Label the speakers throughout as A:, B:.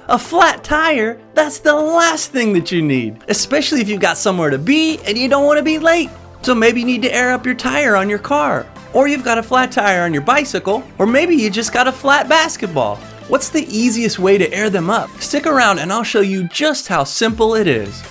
A: A flat tire? That's the last thing that you need, especially if you've got somewhere to be and you don't want to be late. So maybe you need to air up your tire on your car, or you've got a flat tire on your bicycle, or maybe you just got a flat basketball. What's the easiest way to air them up? Stick around and I'll show you just how simple it is.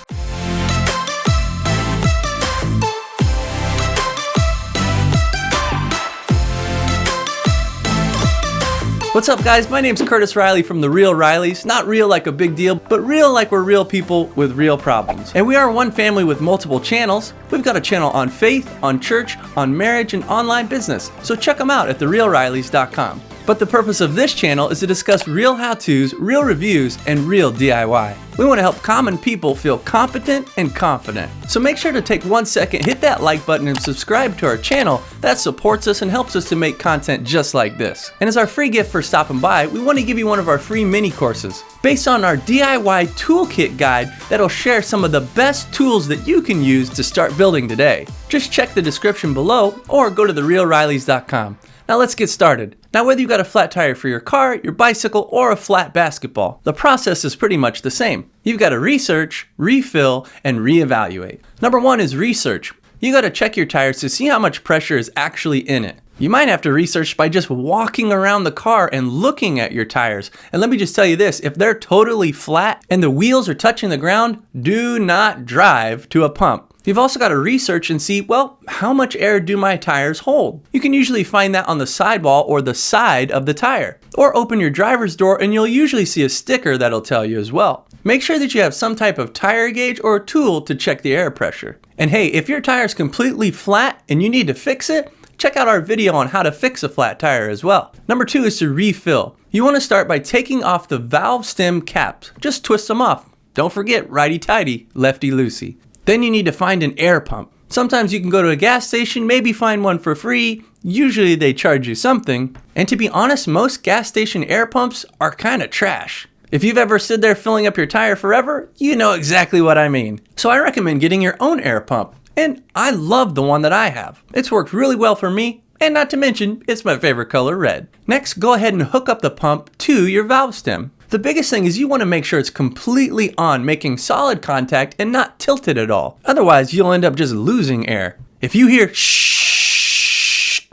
A: What's up guys, my name's Curtis Riley from The Real Rileys. Not real like a big deal, but real like we're real people with real problems. And we are one family with multiple channels. We've got a channel on faith, on church, on marriage, and online business. So check them out at therealrileys.com. But the purpose of this channel is to discuss real how-tos, real reviews, and real DIY. We want to help common people feel competent and confident. So make sure to take 1 second, hit that like button, and subscribe to our channel. That supports us and helps us to make content just like this. And as our free gift for stopping by, we want to give you one of our free mini courses based on our DIY toolkit guide that'll share some of the best tools that you can use to start building today. Just check the description below or go to therealrileys.com. Now let's get started. Now whether you got a flat tire for your car, your bicycle, or a flat basketball, the process is pretty much the same. You've got to research, refill, and reevaluate. Number one is research. You got to check your tires to see how much pressure is actually in it. You might have to research by just walking around the car and looking at your tires. And let me just tell you this, if they're totally flat and the wheels are touching the ground, do not drive to a pump. You've also got to research and see, well, how much air do my tires hold? You can usually find that on the sidewall or the side of the tire. Or open your driver's door and you'll usually see a sticker that'll tell you as well. Make sure that you have some type of tire gauge or a tool to check the air pressure. And hey, if your tire's completely flat and you need to fix it, check out our video on how to fix a flat tire as well. Number two is to refill. You want to start by taking off the valve stem caps. Just twist them off. Don't forget righty-tighty, lefty-loosey. Then you need to find an air pump. Sometimes you can go to a gas station, maybe find one for free. Usually they charge you something. And to be honest, most gas station air pumps are kind of trash. If you've ever stood there filling up your tire forever, you know exactly what I mean. So I recommend getting your own air pump. And I love the one that I have. It's worked really well for me, and not to mention, it's my favorite color, red. Next, go ahead and hook up the pump to your valve stem. The biggest thing is you want to make sure it's completely on, making solid contact and not tilted at all. Otherwise, you'll end up just losing air. If you hear shh,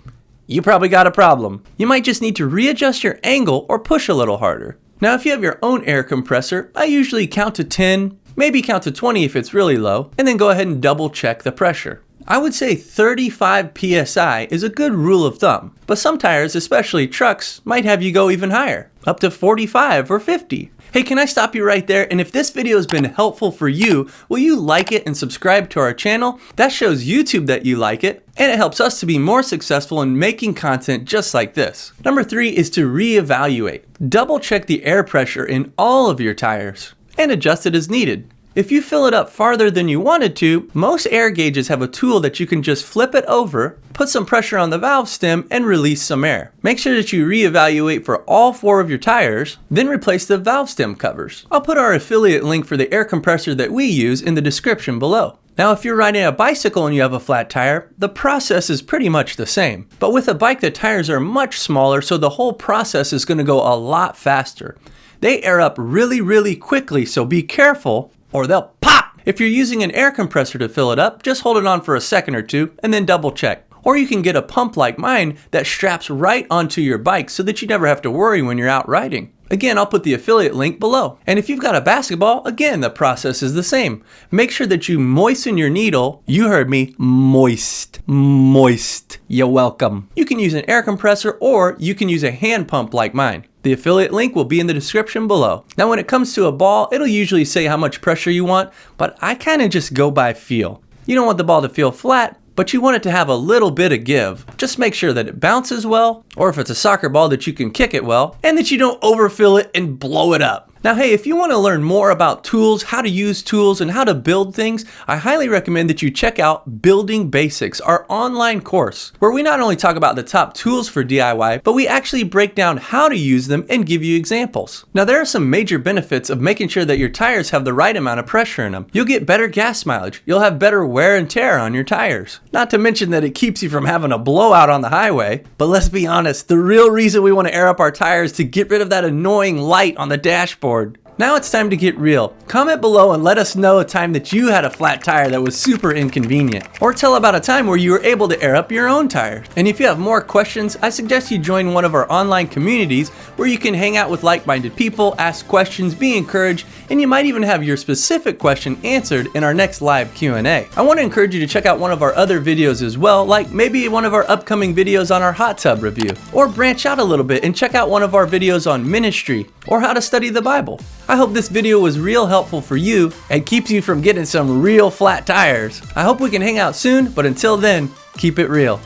A: you probably got a problem. You might just need to readjust your angle or push a little harder. Now, if you have your own air compressor, I usually count to 10, maybe count to 20 if it's really low, and then go ahead and double check the pressure. I would say 35 PSI is a good rule of thumb, but some tires, especially trucks, might have you go even higher, up to 45 or 50. Hey, can I stop you right there? And if this video has been helpful for you, will you like it and subscribe to our channel? That shows YouTube that you like it, and it helps us to be more successful in making content just like this. Number three is to reevaluate. Double check the air pressure in all of your tires and adjust it as needed. If you fill it up farther than you wanted to, most air gauges have a tool that you can just flip it over, put some pressure on the valve stem, and release some air. Make sure that you reevaluate for all 4 of your tires, then replace the valve stem covers. I'll put our affiliate link for the air compressor that we use in the description below. Now, if you're riding a bicycle and you have a flat tire, the process is pretty much the same. But with a bike, the tires are much smaller, so the whole process is going to go a lot faster. They air up really quickly, so be careful or they'll pop. If you're using an air compressor to fill it up, just hold it on for a second or two and then double check. Or you can get a pump like mine that straps right onto your bike so that you never have to worry when you're out riding. Again, I'll put the affiliate link below. And if you've got a basketball, again, the process is the same. Make sure that you moisten your needle. You heard me, moist. You're welcome. You can use an air compressor or you can use a hand pump like mine. The affiliate link will be in the description below. Now when it comes to a ball, it'll usually say how much pressure you want, but I kind of just go by feel. You don't want the ball to feel flat, but you want it to have a little bit of give. Just make sure that it bounces well, or if it's a soccer ball that you can kick it well, and that you don't overfill it and blow it up. Now, hey, if you want to learn more about tools, how to use tools, and how to build things, I highly recommend that you check out Building Basics, our online course, where we not only talk about the top tools for DIY, but we actually break down how to use them and give you examples. Now, there are some major benefits of making sure that your tires have the right amount of pressure in them. You'll get better gas mileage. You'll have better wear and tear on your tires. Not to mention that it keeps you from having a blowout on the highway. But let's be honest, the real reason we want to air up our tires is to get rid of that annoying light on the dashboard. Now it's time to get real. Comment below and let us know a time that you had a flat tire that was super inconvenient. Or tell about a time where you were able to air up your own tires. And if you have more questions, I suggest you join one of our online communities where you can hang out with like-minded people, ask questions, be encouraged, and you might even have your specific question answered in our next live Q&A. I want to encourage you to check out one of our other videos as well, like maybe one of our upcoming videos on our hot tub review. Or branch out a little bit and check out one of our videos on ministry or how to study the Bible. I hope this video was real helpful for you and keeps you from getting some real flat tires. I hope we can hang out soon, but until then, keep it real.